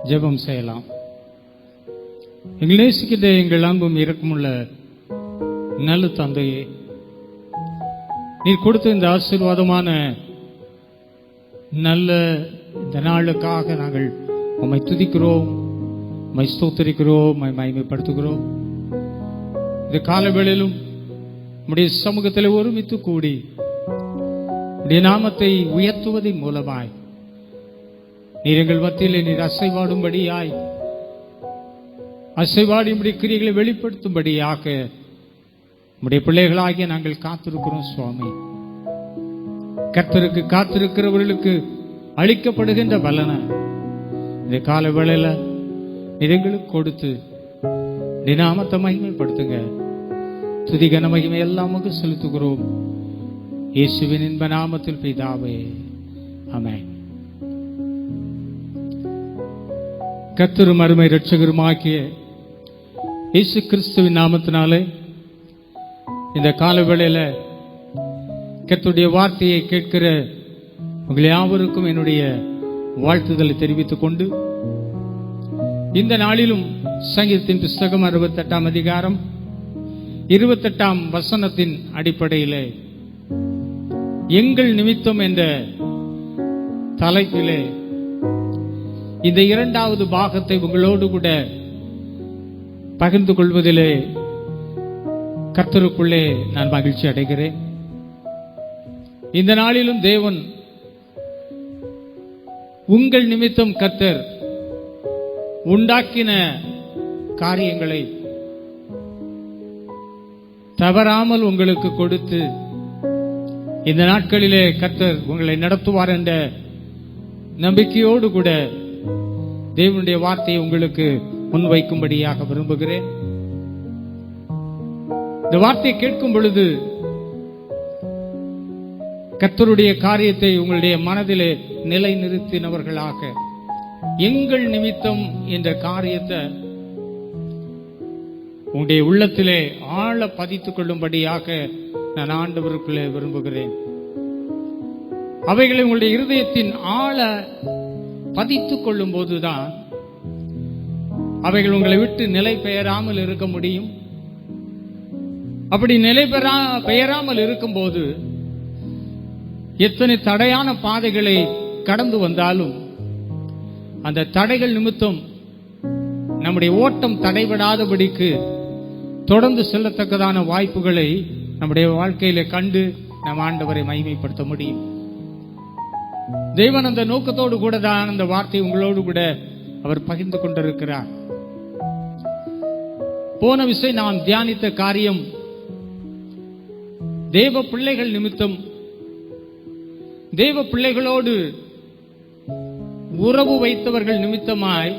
ஜெபம் செய்யலாம். எங்கள் நேசிக்கின்ற எங்கள் அன்பும் இரக்கமுள்ள நல்ல தந்தையே, நீர் கொடுத்த இந்த ஆசீர்வாதமான நல்ல இந்த நாளுக்காக நாங்கள் உம்மை துதிக்கிறோம், உம்மை ஸ்தோத்திரிக்கிறோம், உம்மை மகிமைப்படுத்துகிறோம். இந்த காலவேளையிலும் உம்முடைய சமூகத்தில் ஒருமித்து கூடி உம்முடைய நாமத்தை உயர்த்துவதன் மூலமாய் நீர் எங்கள் மத்தியிலே நீர் அசைவாடும்படியாய் உம்முடைய கிரியைகளை வெளிப்படுத்தும்படியாக உம்முடைய பிள்ளைகளாகிய நாங்கள் காத்திருக்கிறோம் சுவாமி. கர்த்தருக்கு காத்திருக்கிறவர்களுக்கு அளிக்கப்படுகின்ற பலனை இந்த கால வேளையில நீர் எங்களுக்கு கொடுத்து நீ நாமத்தை மகிமைப்படுத்துங்க. துதிகன மகிமை எல்லாம் செலுத்துகிறோம் இயேசுவின் இன்ப நாமத்தில் பிதாவே, ஆமென். கர்த்தரும் அருமை இரட்சகருமாகிய இயேசு கிறிஸ்துவின் நாமத்தினாலே இந்த காலவேளையில கர்த்தருடைய வார்த்தையை கேட்கிற உங்கள் யாவருக்கும் என்னுடைய வாழ்த்துதலை தெரிவித்துக் கொண்டு, இந்த நாளிலும் சங்கீதத்தின் புஸ்தகம் 68ஆம் அதிகாரம் 28ஆம் வசனத்தின் அடிப்படையிலே எங்கள் நிமித்தம் என்ற தலைப்பிலே இந்த இரண்டாவது பாகத்தை உங்களோடு கூட பகிர்ந்து கொள்வதிலே கர்த்தருக்குள்ளே நான் மகிழ்ச்சி அடைகிறேன். இந்த நாளிலும் தேவன் உங்கள் நிமித்தம் கர்த்தர் உண்டாக்கின காரியங்களை தவறாமல் உங்களுக்கு கொடுத்து இந்த நாட்களிலே கர்த்தர் உங்களை நடத்துவார் என்ற நம்பிக்கையோடு கூட தேவனுடைய வார்த்தையை உங்களுக்கு முன்வைக்கும்படியாக விரும்புகிறேன். இந்த வார்த்தையை கேட்கும் பொழுது கர்த்தருடைய காரியத்தை உங்களுடைய மனதிலே நிலைநிறுத்தினவர்களாக எங்கள் நிமித்தம் என்ற காரியத்தை உங்களுடைய உள்ளத்திலே ஆழ பதித்துக் கொள்ளும்படியாக நான் ஆண்டவருக்குள்ளே விரும்புகிறேன். அவைகளை உங்களுடைய இருதயத்தின் ஆழ பதித்துக் கொள்ளும் போதுதான் அவைகள் உங்களை விட்டு நிலை பெயராமல் இருக்க முடியும். அப்படி நிலை பெயராமல் இருக்கும் போது எத்தனை தடையான பாதைகளை கடந்து வந்தாலும் அந்த தடைகள் நிமித்தம் நம்முடைய ஓட்டம் தடைபடாதபடிக்கு தொடர்ந்து செல்லத்தக்கதான வாய்ப்புகளை நம்முடைய வாழ்க்கையில கண்டு நம் ஆண்டவரை மகிமைப்படுத்த முடியும். தேவன் அந்த நோக்கத்தோடு கூட தான் அந்த வார்த்தை உங்களோடு கூட அவர் பகிர்ந்து கொண்டிருக்கிறார். போன விஷயம் நாம் தியானித்த காரியம் தேவ பிள்ளைகள் நிமித்தம், தேவ பிள்ளைகளோடு உறவு வைத்தவர்கள் நிமித்தமாய்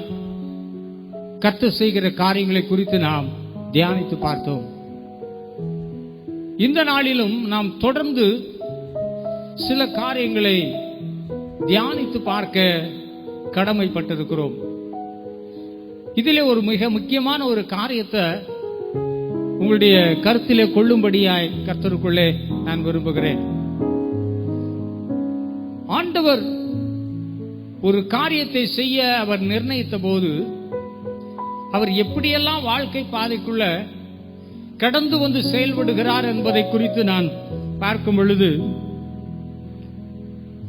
கர்த்தர் செய்கிற காரியங்களை குறித்து நாம் தியானித்து பார்த்தோம். இந்த நாளிலும் நாம் தொடர்ந்து சில காரியங்களை தியானித்து பார்க்க கடமைப்பட்டிருக்கிறோம். இதிலே ஒரு மிக முக்கியமான ஒரு காரியத்தை உங்களுடைய கருத்திலே கொள்ளும்படியாய் கர்த்தருக்குள்ளே நான் விரும்புகிறேன். ஆண்டவர் ஒரு காரியத்தை செய்ய அவர் நிர்ணயித்த போது அவர் எப்படியெல்லாம் வாழ்க்கை பாதைக்குள்ள கடந்து வந்து செயல்படுகிறார் என்பதை குறித்து நான் பார்க்கும் பொழுது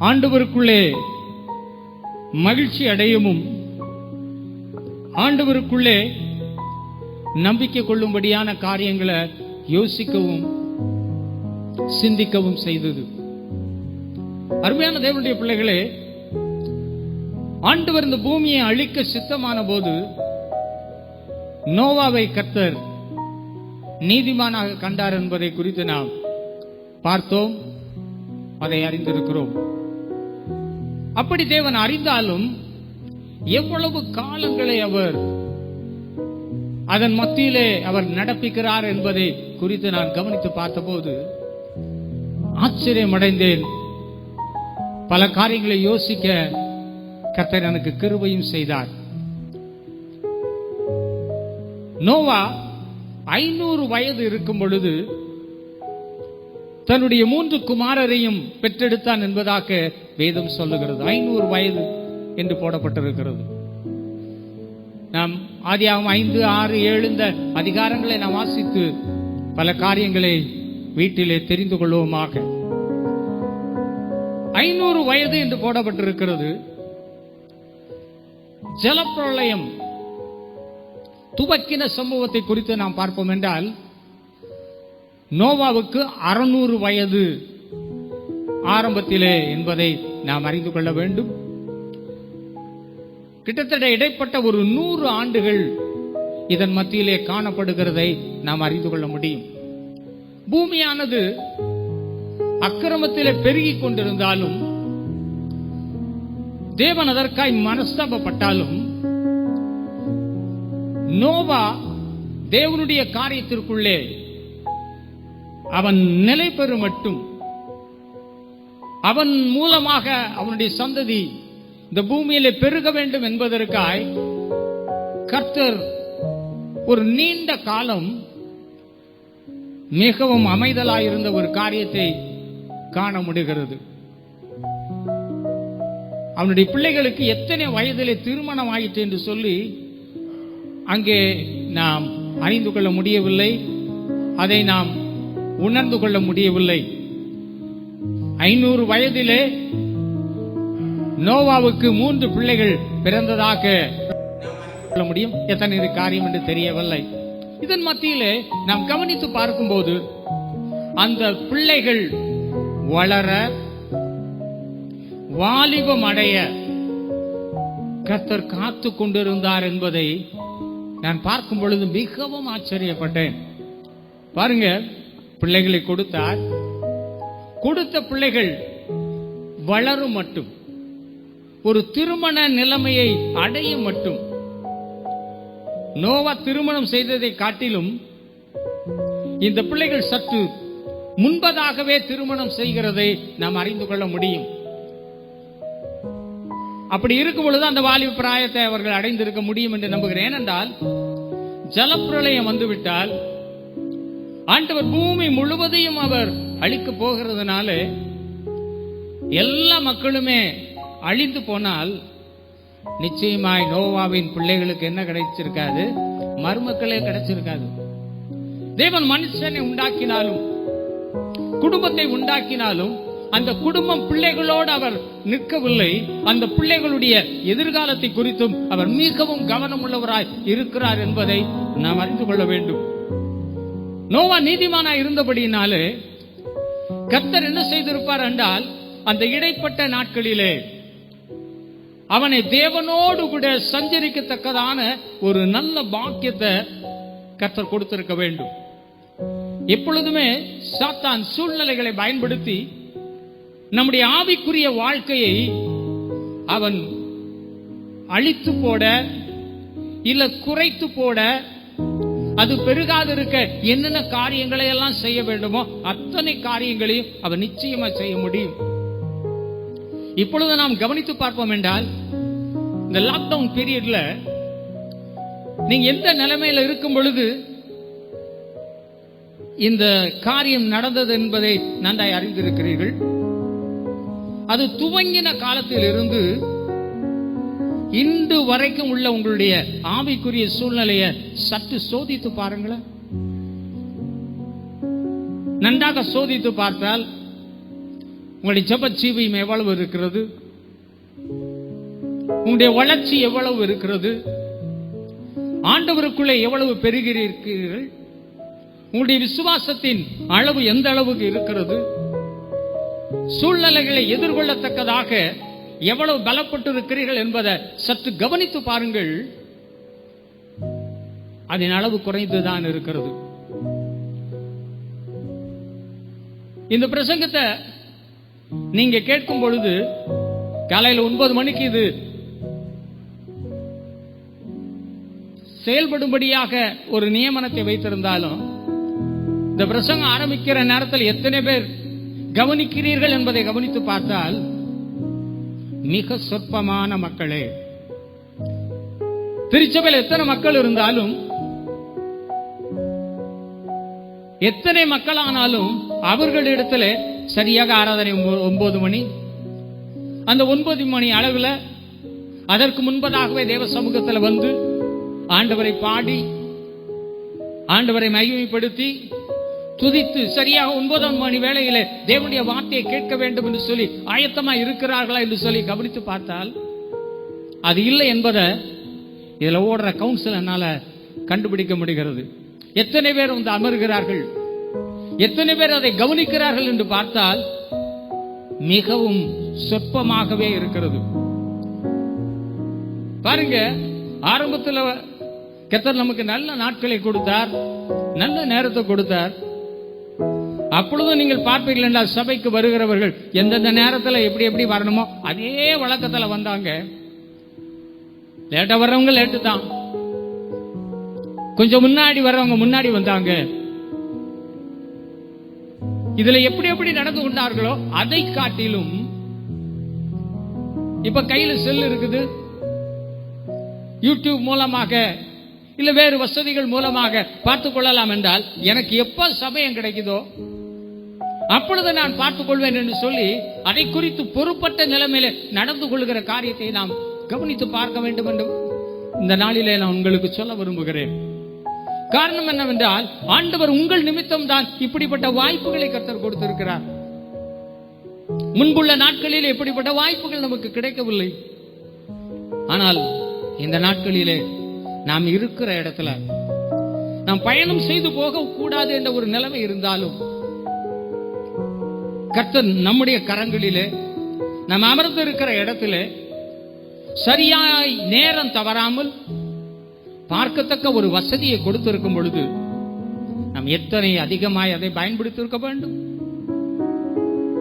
ஆண்டவருக்குள்ளே மகிழ்ச்சி அடையவும் ஆண்டவருக்குள்ளே நம்பிக்கை கொள்ளும்படியான காரியங்களை யோசிக்கவும் சிந்திக்கவும் செய்தது. அருமையான தேவனுடைய பிள்ளைகளே, ஆண்டவர் இந்த பூமியை அழிக்க சித்தமான போது நோவாவை கர்த்தர் நீதிமானாக கண்டார் என்பதை குறித்து நாம் பார்த்தோம், அதை அறிந்திருக்கிறோம். அப்படி தேவன் அறிந்தாலும் எவ்வளவு காலங்களை அவர் அதன் மத்தியிலே அவர் நடப்பிக்கிறார் என்பதை குறித்து நான் கவனித்து பார்த்தபோது ஆச்சரியம் அடைந்தேன். பல காரியங்களை யோசிக்க கர்த்தர் எனக்கு கிருபையும் செய்தார். நோவா 500 வயது இருக்கும் பொழுது தன்னுடைய 3 குமாரரையும் பெற்றெடுத்தான் என்பதாக வேதம் சொல்லுகிறது. 500 வயது என்று போடப்பட்டிருக்கிறது. நாம் ஆதியாகமம் 5, 6, 7 இந்த அதிகாரங்களை நாம் வாசித்து பல காரியங்களை வீட்டிலே தெரிந்து கொள்வோமாக. 500 வயது என்று போடப்பட்டிருக்கிறது. ஜலப்பிரளயம் துவக்கின சம்பவத்தை குறித்து நாம் பார்ப்போம் என்றால், நோவாவுக்கு 600 வயது ஆரம்பத்திலே என்பதை நாம் அறிந்து கொள்ள வேண்டும். கிட்டத்தட்ட இடைப்பட்ட ஒரு 100 ஆண்டுகள் இதன் மத்தியிலே காணப்படுகிறதை நாம் அறிந்து கொள்ள முடியும். பூமியானது அக்கிரமத்திலே பெருகிக் கொண்டிருந்தாலும், தேவன் அதற்காய் மனஸ்தாபப்பட்டாலும், நோவா தேவனுடைய காரியத்திற்குள்ளே அவன் நிலை பெறும் மட்டும், அவன் மூலமாக அவனுடைய சந்ததி இந்த பூமியிலே பெருக வேண்டும் என்பதற்காய் கர்த்தர் ஒரு நீண்ட காலம் மிகவும் அமைதலாயிருந்த ஒரு காரியத்தை காண முடிகிறது. அவனுடைய பிள்ளைகளுக்கு எத்தனை வயதிலே திருமணம் ஆயிற்று என்று சொல்லி அங்கே நாம் அறிந்து கொள்ள முடியவில்லை, அதை நாம் உணர்ந்து கொள்ள முடியவில்லை. 500 வயதிலே நோவாவுக்கு 3 பிள்ளைகள் பிறந்ததாக சொல்ல முடியும். எத்தனை காரியம் என்று தெரியவில்லை. இதன் மத்தியிலே நாம் கவனித்து பார்க்கும்போது, அந்த பிள்ளைகள் வளர வாலிபம் அடைய கர்த்தர் காத்து கொண்டிருந்தார் என்பதை நான் பார்க்கும் பொழுது மிகவும் ஆச்சரியப்பட்டேன். பாருங்க, பிள்ளைகளை கொடுத்தார். கொடுத்த பிள்ளைகள் வளரும் மட்டும், ஒரு திருமண நிலைமையை அடையும் மட்டும், நோவா திருமணம் செய்ததை காட்டிலும் இந்த பிள்ளைகள் சற்று முன்பதாகவே திருமணம் செய்கிறதை நாம் அறிந்து கொள்ள முடியும். அப்படி இருக்கும் பொழுது அந்த வாலிப பிராயத்தை அவர்கள் அடைந்திருக்க முடியும் என்று நம்புகிறேன். ஏனென்றால் ஜலப்பிரளயம் வந்துவிட்டால் ஆண்டவர் பூமி முழுவதையும் அவர் அழிக்க போகிறதுனால, எல்லா மக்களுமே அழிந்து போனால் நிச்சயமாய் நோவாவின் பிள்ளைகளுக்கு என்ன கிடைச்சிருக்காது? மருமக்களே கிடைச்சிருக்காது. தேவன் மனுஷனை உண்டாக்கினாலும், குடும்பத்தை உண்டாக்கினாலும், அந்த குடும்பம் பிள்ளைகளோடு அவர் நிற்கவில்லை. அந்த பிள்ளைகளுடைய எதிர்காலத்தை குறித்தும் அவர் மிகவும் கவனம் உள்ளவராய் இருக்கிறார் என்பதை நாம் அறிந்து கொள்ள வேண்டும். நோவா நீதிமானாய் இருந்தபடியினாலே கர்த்தர் என்ன செய்திருப்பார் என்றால், அந்த இடைப்பட்ட நாட்களிலே அவனை தேவனோடு கூட சஞ்சரிக்கத்தக்கதான ஒரு நல்ல பாக்கியத்தை கர்த்தர் கொடுத்திருக்க வேண்டும். எப்பொழுதுமே சாத்தான் சூழ்நிலைகளை பயன்படுத்தி நம்முடைய ஆவிக்குரிய வாழ்க்கையை அவன் அழித்து போட, இல்ல குறைத்து போட, அது பெருகாதிருக்க என்னென்ன காரியங்களை எல்லாம் செய்ய வேண்டுமோ அத்தனை காரியங்களையும் அவன் நிச்சயமா செய்ய முடியும். இப்பொழுது நாம் கவனித்து பார்ப்போம் என்றால், இந்த லாக்டவுன் பீரியட்ல நீங்க எந்த நிலைமையில இருக்கும் பொழுது இந்த காரியம் நடந்தது என்பதை நன்றாய் அறிந்திருக்கிறீர்கள். அது துவங்கின காலத்தில் இருந்து இன்று வரைக்கும் உள்ள உங்களுடைய ஆவிக்குரிய சூழ்நிலையை சற்று சோதித்து பாருங்களேன். நன்றாக சோதித்து பார்த்தால் உங்களுடைய ஜெப ஜீவியம் எவ்வளவு இருக்கிறது, உங்களுடைய வளர்ச்சி எவ்வளவு இருக்கிறது, ஆண்டவருக்குள்ளே எவ்வளவு பெருகிறீர்கள், உங்களுடைய விசுவாசத்தின் அளவு எந்த அளவுக்கு இருக்கிறது, சூழ்நிலைகளை எதிர்கொள்ளத்தக்கதாக எவ்வளவு பலப்பட்டு இருக்கிறீர்கள் என்பதை சற்று கவனித்து பாருங்கள். அதன் அளவு குறைந்துதான் இருக்கிறது. இந்த பிரசங்கத்தை நீங்க கேட்கும் பொழுது காலையில் 9 மணிக்கு இது செயல்படும்படியாக ஒரு நியமனத்தை வைத்திருந்தாலும், இந்த பிரசங்கம் ஆரம்பிக்கிற நேரத்தில் எத்தனை பேர் கவனிக்கிறீர்கள் என்பதை கவனித்து பார்த்தால் மிக சொற்பமான மக்களே. திருச்சபையில் எத்தனை மக்கள் இருந்தாலும், எத்தனை மக்கள் ஆனாலும் அவர்களிடத்தில் சரியாக ஆராதனை 9 மணி, அந்த 9 மணி அளவில் அதற்கு முன்பதாகவே தேவ சமூகத்தில் வந்து ஆண்டவரை பாடி ஆண்டவரை மகிமைப்படுத்தி துதித்து சரியாக 9 மணி வேளையிலே தேவனுடைய வார்த்தையை கேட்க வேண்டும் என்று சொல்லி ஆயத்தமாக இருக்கிறார்களா என்று சொல்லி கவனித்து பார்த்தால் அது இல்லை என்பதை இதுல ஓடுற கவுன்சில் என்னால கண்டுபிடிக்க முடிகிறது. எத்தனை பேர் வந்து அமர்கிறார்கள், எத்தனை பேர் அதை கவனிக்கிறார்கள் என்று பார்த்தால் மிகவும் சொற்பமாகவே இருக்கிறது. பாருங்க, ஆரம்பத்தில் கர்த்தர் நமக்கு நல்ல நாட்களை கொடுத்தார், நல்ல நேரத்தை கொடுத்தார். அப்பொழுது நீங்கள் பார்ப்பீர்கள் என்றால் சபைக்கு வருகிறவர்கள் எந்தெந்த நேரத்தில் எப்படி எப்படி வரணுமோ அதே வழக்கத்தில் வந்தாங்க. லேட்டா வர்றவங்க லேட்டு தான், கொஞ்சம் முன்னாடி வர்றவங்க முன்னாடி வந்தாங்க. இதுல எப்படி எப்படி நடந்து கொண்டார்களோ அதை காட்டிலும் இப்ப கையில செல் இருக்குது, யூடியூப் மூலமாக இல்ல வேறு வசதிகள் மூலமாக பார்த்துக் கொள்ளலாம் என்றால் எனக்கு எப்ப சமயம் கிடைக்குதோ அப்பொழுது நான் பார்த்துக் கொள்வேன் என்று சொல்லி அதை குறித்து பொறுப்பற்ற நிலைமையில நடந்து கொள்கிற காரியத்தை நாம் கவனித்து பார்க்க வேண்டும் என்று இந்த நாளிலே நான் உங்களுக்கு சொல்ல விரும்புகிறேன். காரணம் என்னவென்றால் ஆண்டவர் உங்கள் நிமித்தம் தான் இப்படிப்பட்ட வாய்ப்புகளை கர்த்தர் கொடுத்திருக்கிறார். முன்புள்ள நாட்களில் இப்படிப்பட்ட வாய்ப்புகள் நமக்கு கிடைக்கவில்லை. ஆனால் இந்த நாட்களிலே நாம் இருக்கிற இடத்துல நாம் பயணம் செய்து போக கூடாது என்ற ஒரு நிலைமை இருந்தாலும் கர்த்தர் நம்முடைய கரங்களிலே நாம் அமர்ந்து இருக்கிற இடத்துல சரியாய் நேரம் தவறாமல் பார்க்கத்தக்க ஒரு வசதியை கொடுத்திருக்கும் பொழுது நாம் எத்தனை அதிகமாய் அதை பயன்படுத்தியிருக்க வேண்டும்.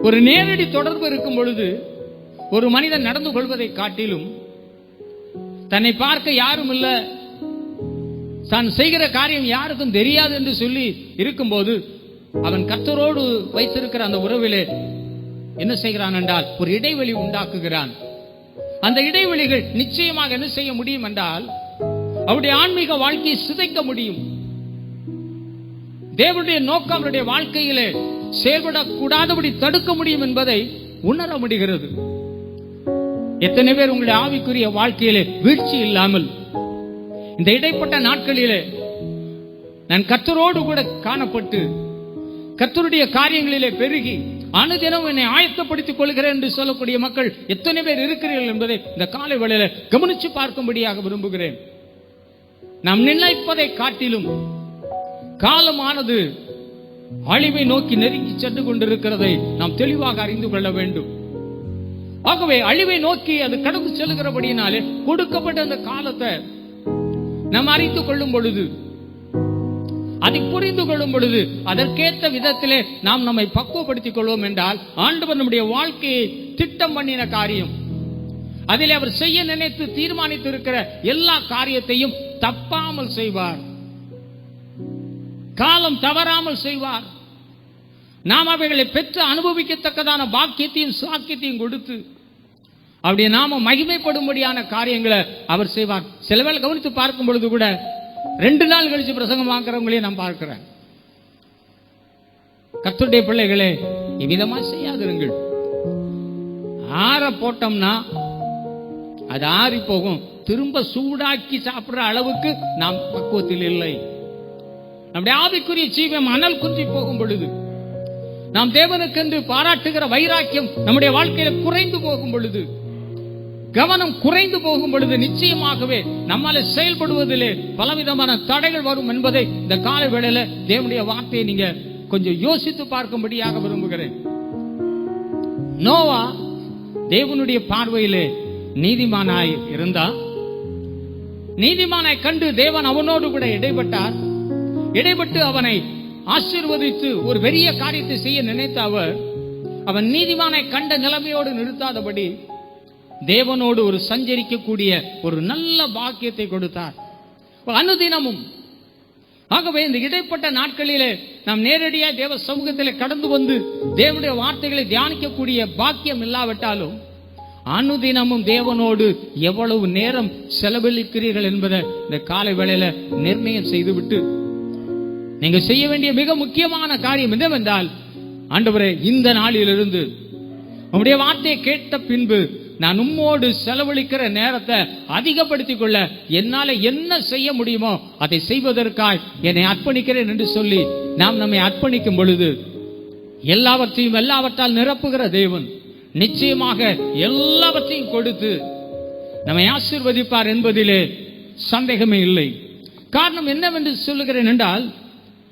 ஒரு நேரடி தொடர்பு இருக்கும் பொழுது ஒரு மனிதன் நடந்து கொள்வதை காட்டிலும் தன்னை பார்க்க யாரும் இல்ல, தான் செய்கிற காரியம் யாருக்கும் தெரியாது என்று சொல்லி இருக்கும்போது அவன் கர்த்தரோடு வைத்திருக்கிற அந்த உறவிலே என்ன செய்கிறான் என்றால் ஒரு இடைவெளி உண்டாக்குகிறான். அந்த இடைவெளிகள் நிச்சயமாக என்ன செய்ய முடியும் என்றால் அவருடைய ஆன்மீக வாழ்க்கையை சிதைக்க முடியும். தேவனுடைய நோக்கம் அவருடைய வாழ்க்கையிலே செயல்படக்கூடாதபடி தடுக்க முடியும் என்பதை உணர முடிகிறது. எத்தனை பேர் உங்களுடைய ஆவிக்குரிய வாழ்க்கையிலே வீழ்ச்சி இல்லாமல் இந்த இடைப்பட்ட நாட்களிலே நான் கர்த்தரோடு கூட காணப்பட்டு கர்த்தருடைய காரியங்களிலே பெருகி அனுதினம் என்னை ஆயத்தப்படுத்திக் கொள்கிறேன் என்று சொல்லக்கூடிய மக்கள் எத்தனை பேர் இருக்கிறீர்கள் என்பதை இந்த காலை வேளையில கவனிச்சு பார்க்கும்படியாக விரும்புகிறேன். நாம் நினைப்பதை காட்டிலும் காலமானது அழிவை நோக்கி நெருங்கி சென்று கொண்டிருக்கிறதை நாம் தெளிவாக அறிந்து கொள்ள வேண்டும். ஆகவே அழிவை நோக்கி அது கடந்து செல்கிறபடியினாலே கொடுக்கப்பட்ட அந்த காலத்தை நாம் அறிந்து கொள்ளும் பொழுது, அதை புரிந்து கொள்ளும் பொழுது அதற்கேற்ற விதத்திலே நாம் நம்மை பக்குவப்படுத்திக் கொள்வோம் என்றால் ஆண்டவர் நம்முடைய வாழ்க்கையை திட்டம் பண்ணின காரியம், அதில் அவர் செய்ய நினைத்து தீர்மானித்து இருக்கிற எல்லா காரியத்தையும் தப்பாமல் செய்வார், காலம் தவறாமல் செய்வார். நாம் அவைகளை பெற்று அனுபவிக்கத்தக்கதான பாக்கியத்தையும் சாக்கியத்தையும் கொடுத்து அவருடைய நாம மகிமைப்படும்படியான காரியங்களை அவர் செய்வார். சில வேளை கவனித்து பார்க்கும் பொழுது கூட 2 நாள் கழிச்சு பிரசங்கம் வாங்குறவங்களையும் நான் பார்க்கிறேன். கர்த்தருடைய பிள்ளைகளே, இவ்விதமா செய்யாதிருங்கள். ஆற போட்டோம்னா அது ஆறி போகும். திரும்ப சூடாக்கி சாப்பிடுற அளவுக்கு நாம் பக்குவத்தில் இல்லை. நம்முடைய ஆவிக்குரிய ஜீவம் அனல் குன்றி போகும் பொழுது, நாம் தேவனுக்கென்று பாராட்டுகிற வைராக்கியம் நம்முடைய வாழ்க்கையில குறைந்து போகும் பொழுது, கவனம் குறைந்து போகும் பொழுது நிச்சயமாகவே நம்மால செயல்படுவதிலே பலவிதமான தடைகள் வரும் என்பதை இந்த கால வேளையில தேவனுடைய வார்த்தையை நீங்க கொஞ்சம் யோசித்து பார்க்கும்படியாக விரும்புகிறேன். நோவா தேவனுடைய பார்வையிலே நீதிமானாய் இருந்தா, நீதிமானாய் கண்டு தேவன் அவனோடு கூட இடைப்பட்டார். இடைப்பட்டு அவனை ஆசீர்வதித்து ஒரு பெரிய காரியத்தை செய்ய நினைத்த அவர், அவன் நீதிமானாய் கண்ட நிலைமையோடு நிறுத்தாதபடி தேவனோடு ஒரு சஞ்சரிக்கக்கூடிய ஒரு நல்ல பாக்கியத்தை கொடுத்தார் அனுதினமும். ஆகவே இந்த இடைப்பட்ட நாட்களிலே நாம் நேரடியாக தேவ சமூகத்திலே கடந்து வந்து தேவனுடைய வார்த்தைகளை தியானிக்கக்கூடிய பாக்கியம் இல்லாவிட்டாலும் அனுதினமும் தேவனோடு எவ்வளவு நேரம் செலவழிக்கிறீர்கள் என்பதை இந்த காலை வேளையில நிர்ணயம் செய்துவிட்டு நீங்க செய்ய வேண்டிய மிக முக்கியமான காரியம் என்னவென்றால், ஆண்டவரே இந்த நாளிலிருந்து உம்முடைய வார்த்தையை கேட்ட பின்பு நான் உம்மோடு செலவழிக்கிற நேரத்தை அதிகப்படுத்திக் கொள்ள என்னால என்ன செய்ய முடியுமோ அதை செய்வதற்காய் என்னை அர்ப்பணிக்கிறேன் என்று சொல்லி நாம் நம்மை அர்ப்பணிக்கும் பொழுது எல்லாவற்றையும் எல்லாவற்றால் நிரப்புகிற தேவன் நிச்சயமாக எல்லாவற்றையும் கொடுத்து நம்மை ஆசீர்வதிப்பார் என்பதிலே சந்தேகமே இல்லை. காரணம் என்னவென்று சொல்லுகிறேன் என்றால்,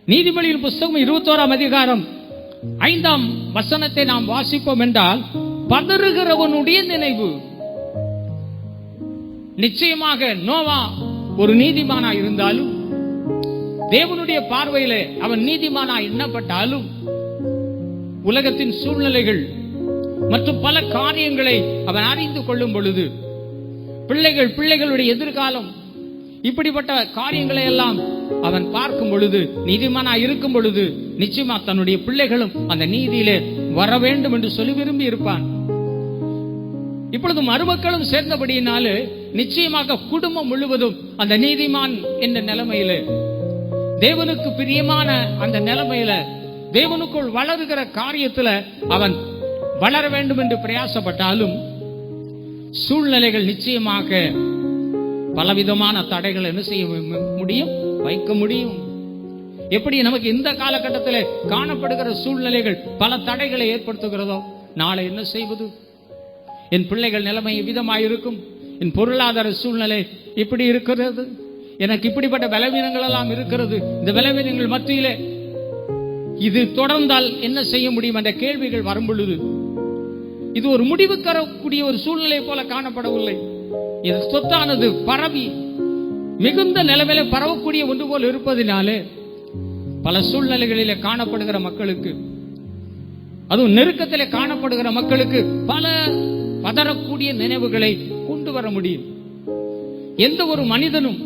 நீதிமொழியின் புஸ்தகம் 21ஆம் அதிகாரம் 5ஆம் வசனத்தை நாம் வாசிப்போம் என்றால், பதறுகிறவனுடைய நினைவு. நிச்சயமாக நோவா ஒரு நீதிமானா இருந்தாலும், தேவனுடைய பார்வையிலே அவன் நீதிமானா எண்ணப்பட்டாலும், உலகத்தின் சூழ்நிலைகள் மற்றும் பல காரியங்களை அவன் அறிந்து கொள்ளும் பொழுது, பிள்ளைகளுடைய எதிர்காலம், இப்படிப்பட்ட காரியங்களை எல்லாம் அவன் பார்க்கும் பொழுது, நீதிமானா இருக்கும் பொழுது நிச்சயமா தன்னுடைய பிள்ளைகளும் அந்த நீதியிலே வர வேண்டும் என்று சொல்லி விரும்பி இருப்பான். இப்பொழுது மருமக்களும் சேர்ந்தபடியினாலே நிச்சயமாக குடும்பம் முழுவதும் அந்த நீதிமான் என்ற நிலைமையில, தேவனுக்கு பிரியமான அந்த நிலைமையில, தேவனுக்குள் வளருகிற காரியத்துல அவன் வளர வேண்டும் என்று பிரயாசப்பட்டாலும், சூழ்நிலைகள் நிச்சயமாக பலவிதமான தடைகள் என்ன செய்ய முடியும், வைக்க முடியும். எப்படி நமக்கு இந்த காலகட்டத்தில் காணப்படுகிற சூழ்நிலைகள் பல தடைகளை ஏற்படுத்துகிறதோ, நாளை என்ன செய்வது, என் பிள்ளைகள் நிலைமை விதமாயிருக்கும், என் பொருளாதார சூழ்நிலை இப்படி இருக்கிறது, எனக்கு இப்படிப்பட்ட பலவீனங்கள் எல்லாம் இருக்கிறது, இந்த பலவீனங்கள் மத்தியிலே இது தொடர்ந்தால் என்ன செய்ய முடியும் என்ற கேள்விகள் வரும் பொழுது, இது ஒரு முடிவு தரக்கூடிய ஒரு சூழ்நிலை போல காணப்படவில்லை. இது சொத்தானது பரவி மிகுந்த நிலைமையில பரவக்கூடிய ஒன்று போல் இருப்பதினாலே பல சூழ்நிலைகளிலே காணப்படுகிற மக்களுக்கு, அதுவும் நெருக்கத்திலே காணப்படுகிற மக்களுக்கு பல பதறக்கூடிய நினைவுகளை கொண்டு வர முடியும். எந்த ஒரு மனிதனும்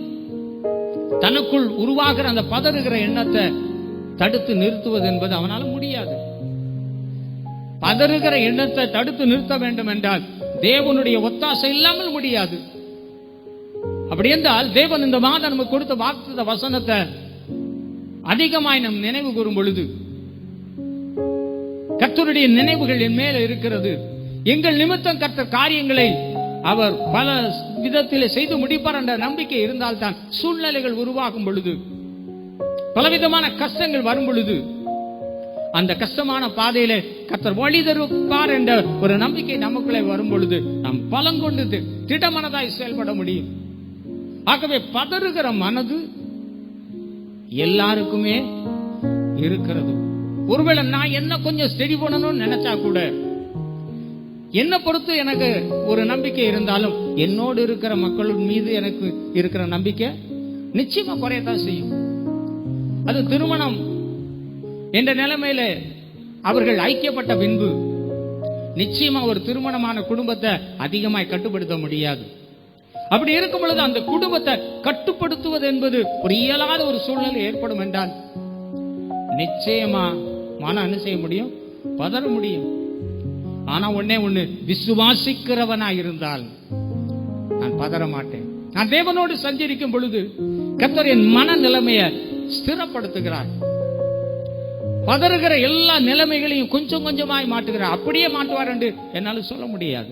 தனக்குள் உருவாகிற அந்த பதறுகிற எண்ணத்தை தடுத்து நிறுத்துவது என்பது அவனால முடியாது. பதறுகிற எண்ணத்தை தடுத்து நிறுத்த வேண்டும் என்றால் தேவனுடைய ஒத்தாசை இல்லாமல் முடியாது. அப்படி என்றால் தேவன் இந்த மாதம் நமக்கு கொடுத்த வாக்குத்த வசனத்தை அதிகமாய் நம் நினைவு கூறும் பொழுது, கர்த்தருடைய நினைவுகள் என் மேல இருக்கிறது, எங்கள் நிமித்தம் கர்த்தர் காரியங்களை அவர் பல விதத்தில் செய்து முடிப்பார் என்ற நம்பிக்கை இருந்தால்தான் சூழ்நிலைகள் உருவாகும் பொழுது, பலவிதமான கஷ்டங்கள் வரும் பொழுது, அந்த கஷ்டமான பாதையில கர்த்தர் வழி தருவார் என்ற ஒரு நம்பிக்கை நமக்குள்ளே வரும் பொழுது நாம் பலம் கொண்டு திடமனதாய் செயல்பட முடியும். ஆகவே பதறுகிற மனது எல்லாருக்குமே இருக்கிறது. ஒருவேளை நான் என்ன கொஞ்சம் ஸ்டெடி பண்ணணும்னு நினைச்சா கூட, என்ன பொறுத்து எனக்கு ஒரு நம்பிக்கை இருந்தாலும், என்னோடு இருக்கிற மக்களின் மீது எனக்கு இருக்கிற நம்பிக்கை நிச்சயமா குறையத்தான் செய்யும். அது திருமணம் என்ற நிலைமையில அவர்கள் ஐக்கியப்பட்ட பின்பு நிச்சயமா ஒரு திருமணமான குடும்பத்தை அதிகமாய் கட்டுப்படுத்த முடியாது. அப்படி இருக்கும் பொழுது அந்த குடும்பத்தை கட்டுப்படுத்துவது என்பது ஒரு இயலாத ஒரு சூழ்நிலை ஏற்படும் என்றால் நிச்சயமா மனம் என்ன செய்ய முடியும், பதற முடியும். ஆனா ஒண்ணு, விசுவாசிக்கிறவனா இருந்தால் நான் பதற மாட்டேன். நான் தேவனோடு சஞ்சரிக்கும் பொழுது கர்த்தர் என் மன நிலைமையை ஸ்திரப்படுத்துகிறார். பதறுகிற எல்லா நிலைமைகளையும் கொஞ்சம் கொஞ்சமாய் மாற்றுகிறார். அப்படியே மாற்றுவார் என்று என்னால சொல்ல முடியாது.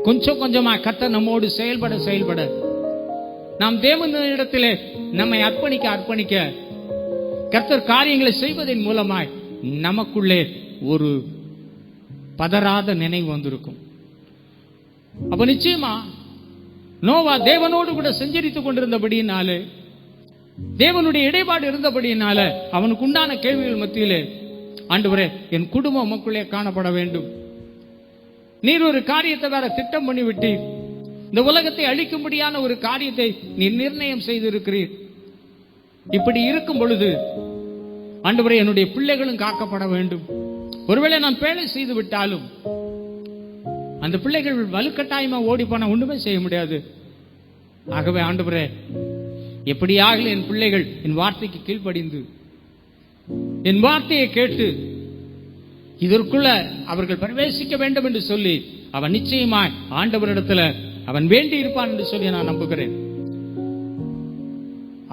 கொஞ்சம் கொஞ்சமாய் கர்த்தர் நம்மோடு செயல்பட நாம் தேவனிடத்திலே நம்மை அர்ப்பணிக்க கர்த்தர் காரியங்களை செய்வதன் மூலமாய் நமக்குள்ளே ஒரு பதறாத நினைவு வந்திருக்கும். அப்ப நிச்சயமா நோவா தேவனோடு கூட சஞ்சரித்துக் கொண்டிருந்தபடியினாலே, தேவனுடைய இடைப்பாடு இருந்தபடியினால அவனுக்கு உண்டான கேள்விகள் மத்தியிலே, ஆண்டவரே என் குடும்பம் உமக்குள்ளே காணப்பட வேண்டும், நீர் ஒரு காரியத்தை வேற திட்டம் பண்ணிவிட்டு இந்த உலகத்தை அழிக்கும்படியான ஒரு காரியத்தை நீர் நிர்ணயம் செய்திருக்கிறீர். இப்படி இருக்கும் பொழுது ஆண்டவரே என்னுடைய பிள்ளைகளும் காக்கப்பட வேண்டும். ஒருவேளை நான் பேழை செய்து விட்டாலும் அந்த பிள்ளைகள் வலுக்கட்டாயமா ஓடி போனா ஒண்ணுமே செய்ய முடியாது. ஆகவே ஆண்டவரே எப்படியாக என் பிள்ளைகள் என் வார்த்தைக்கு கீழ்ப்படிந்து என் வார்த்தையை கேட்டு இதற்குள்ள அவர்கள் பிரவேசிக்க வேண்டும் என்று சொல்லி அவன் நிச்சயமாய் ஆண்டவரிடத்துல அவன் வேண்டி இருப்பான் என்று சொல்லி நான் நம்புகிறேன்.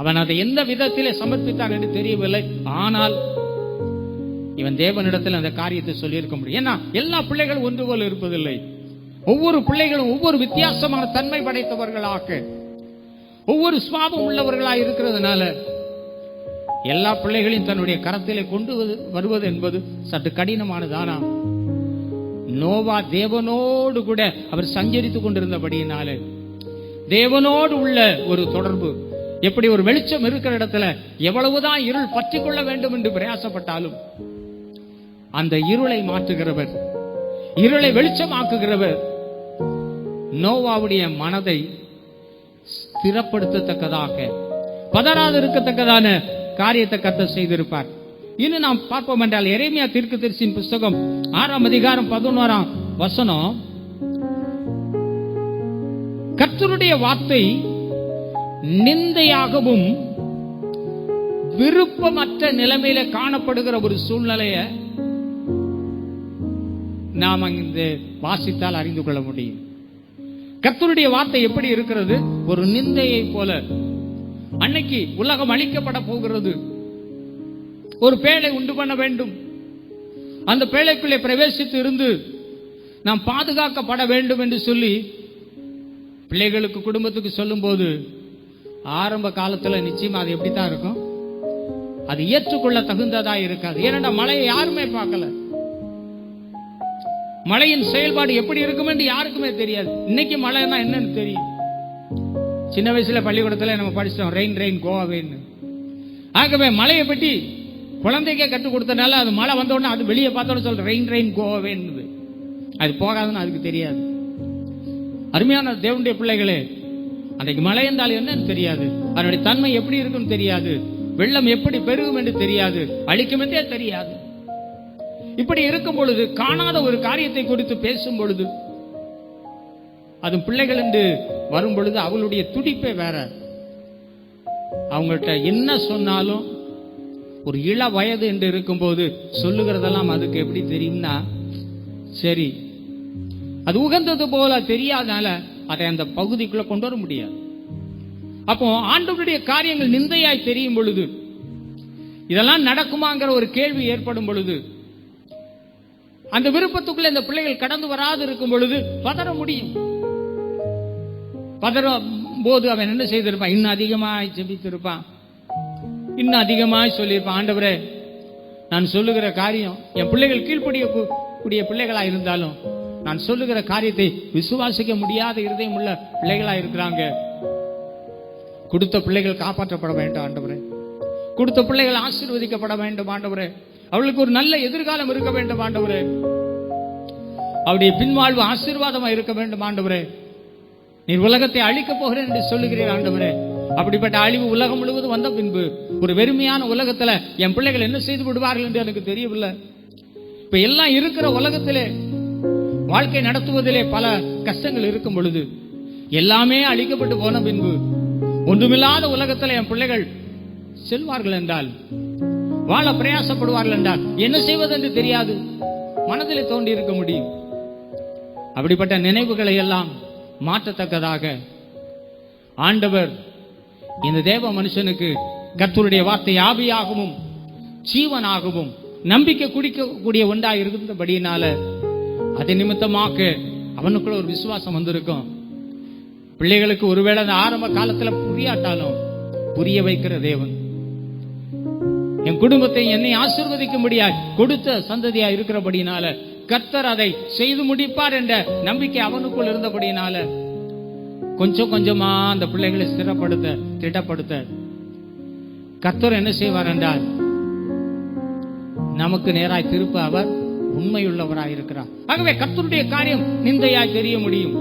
அவன் அதை எந்த விதத்திலே சமர்ப்பித்தான் என்று தெரியவில்லை. ஆனால் இவன் தேவனிடத்தில் அந்த காரியத்தை சொல்லி இருக்க முடியும். ஏன்னா எல்லா பிள்ளைகளும் ஒன்று போல இருப்பதில்லை. ஒவ்வொரு பிள்ளைகளும் ஒவ்வொரு வித்தியாசமான தன்மை படைத்தவர்களாக, ஒவ்வொரு சுவாபம் உள்ளவர்களாக இருக்கிறதுனால எல்லா பிள்ளைகளையும் தன்னுடைய கரத்திலே கொண்டு வருவது என்பது சற்று கடினமானதானா? நோவா தேவனோடு கூட அவர் சஞ்சரித்துக் கொண்டிருந்தபடியினாலே தேவனோடு உள்ள ஒரு தொடர்பு, எப்படி ஒரு வெளிச்சம் இருக்கிற இடத்துல எவ்வளவுதான் இருள் பற்றி கொள்ள வேண்டும் என்று பிரயாசப்பட்டாலும் அந்த இருளை மாற்றுகிறவர், இருளை வெளிச்சமாக்குகிறவர் நோவாவுடைய மனதை ஸ்திரப்படுத்தத்தக்கதாக, பதறாது இருக்கத்தக்கதான காரியத்தை கர்த்தர் செய்திருப்பார். இன்னும் நாம் பார்ப்போம் என்றால் எரேமியா தீர்க்கதரிசியின் புஸ்தகம் 6ஆம் அதிகாரம் 11ஆம் வசனம், கர்த்தருடைய வார்த்தை நிந்தையாகவும் விருப்பமற்ற நிலைமையில காணப்படுகிற ஒரு சூழ்நிலையை நாம் அங்கு வாசித்தால் அறிந்து கொள்ள முடியும். கர்த்தருடைய வார்த்தை எப்படி இருக்கிறது? ஒரு நிந்தையை போல. அன்னைக்கு உலகம் அழிக்கப்பட போகிறது, ஒரு பேழை உண்டு பண்ண வேண்டும், அந்த பேழைக்குள்ளே பிரவேசித்து இருந்து நாம் பாதுகாக்கப்பட வேண்டும் என்று சொல்லி பிள்ளைகளுக்கு, குடும்பத்துக்கு சொல்லும் போது ஆரம்ப காலத்துல நிச்சயமா அது எப்படித்தான் இருக்கும், அது ஏற்றுக்கொள்ள தகுந்ததா இருக்காது. ஏனென்றா மழையை யாருமே பார்க்கல, மழையின் செயல்பாடு எப்படி இருக்கும் என்று யாருக்குமே தெரியாது. இன்னைக்கு மழைன்னா என்னன்னு தெரியும். சின்ன வயசுல பள்ளிக்கூடத்துல நம்ம படிச்சிட்டோம், ரெயின் ரெயின் கோ அவேன்னு. ஆகவே மழையை பற்றி குழந்தைக்கே கற்றுக் கொடுத்தனால அது மழை வந்த உடனே அது வெளியே பார்த்தோன்னு சொல்ற ரெயின் ரெயின் கோ அவேன்னு, அது போகாதுன்னு அதுக்கு தெரியாது. அருமையான தேவனுடைய பிள்ளைகளே, அன்றைக்கு மழை என்றால் என்னன்னு தெரியாது, அதனுடைய தன்மை எப்படி இருக்குன்னு தெரியாது, வெள்ளம் எப்படி பெருகும் என்று தெரியாது, அழிக்கும் என்றே தெரியாது. இப்படி இருக்கும் பொழுது, காணாத ஒரு காரியத்தை குறித்து பேசும் பொழுது, அது பிள்ளைகள் என்று வரும் பொழுது அவளுடைய துடிப்பே வேற. அவங்கள்ட்ட என்ன சொன்னாலும் ஒரு இள வயது என்று இருக்கும்போது சொல்லுகிறதெல்லாம் அதுக்கு எப்படி தெரியும்னா, சரி அது உகந்தது போல தெரியாதனால அதை அந்த பகுதிக்குள்ள கொண்டு வர முடியாது. அப்போ ஆண்டவருடைய காரியங்கள் நிந்தையாய் தெரியும் பொழுது, இதெல்லாம் நடக்குமாங்கிற ஒரு கேள்வி ஏற்படும் பொழுது, அந்த விருப்பத்துக்குள்ள இந்த பிள்ளைகள் கடந்து வராது இருக்கும் பொழுது பதற முடியும். பதறும் போது அவன் என்ன செய்திருப்பான்? இன்னும் அதிகமாய் ஜெபித்திருப்பான், இன்னும் அதிகமாய் சொல்லியிருப்பான், ஆண்டவரே நான் சொல்லுகிற காரியம், என் பிள்ளைகள் கீழ்ப்படியக்கூடிய பிள்ளைகளா இருந்தாலும் நான் சொல்லுகிற காரியத்தை விசுவாசிக்க முடியாத இருதயம் உள்ள பிள்ளைகளா இருக்கிறாங்க. கொடுத்த பிள்ளைகள் காப்பாற்றப்பட வேண்டும் ஆண்டவரே, கொடுத்த பிள்ளைகள் ஆசீர்வதிக்கப்பட வேண்டும் ஆண்டவரே, அவளுக்கு ஒரு நல்ல எதிர்காலம் இருக்க வேண்டும் ஆண்டவரே, அவருடைய பின்வாழ்வு ஆசீர்வாதமா இருக்க வேண்டும் ஆண்டவரே, நீர் உலகத்தை அழிக்கப் போகிறேன் என்று சொல்லுகிறீர் ஆண்டவரே. அப்படிப்பட்ட அழிவு உலகம் முழுவதும் வந்த பின்பு ஒரு வெறுமையான உலகத்துல என் பிள்ளைகள் என்ன செய்து விடுவார்கள் என்று எனக்கு தெரியவில்லை. இப்ப எல்லாம் இருக்கிற உலகத்திலே வாழ்க்கை நடத்துவதிலே பல கஷ்டங்கள் இருக்கும் பொழுது, எல்லாமே அழிக்கப்பட்டு போன பின்பு ஒன்றுமில்லாத உலகத்தில் என் பிள்ளைகள் செல்வார்கள் என்றால், வாழ பிரயாசப்படுவார்கள் என்றால் என்ன செய்வது என்று தெரியாது மனதிலே தோண்டி இருக்க முடியும். அப்படிப்பட்ட நினைவுகளை எல்லாம் மாற்றத்தக்கதாக ஆண்டவர் இந்த தேவ மனுஷனுக்கு கர்த்தருடைய வார்த்தை ஆவியாகவும் ஜீவனாகவும் நம்பிக்கை குடிக்கக்கூடிய ஒன்றாக இருந்தபடியினால அது நிமித்தமாக அவனுக்குள்ள ஒரு விசுவாசம் வந்திருக்கும். பிள்ளைகளுக்கு ஒருவேளை அந்த ஆரம்ப காலத்துல புரியாட்டாலும் புரிய வைக்கிற தேவன், என் குடும்பத்தை என்னை ஆசீர்வதிக்க முடியாது கொடுத்த சந்ததியா இருக்கிறபடினால கர்த்தர் அதை செய்து முடிப்பார் என்ற நம்பிக்கை அவனுக்குள் இருந்தபடினால கொஞ்சம் கொஞ்சமா அந்த பிள்ளைகளை ஸ்திரப்படுத்த திடப்படுத்த கர்த்தர் என்ன செய்வார் என்றால் நமக்கு நேராய் திருப்ப அவர் உண்மையுள்ளவராய் இருக்கிறார். ஆகவே கர்த்தருடைய காரியம் நிந்தையாய் தெரிய முடியும்.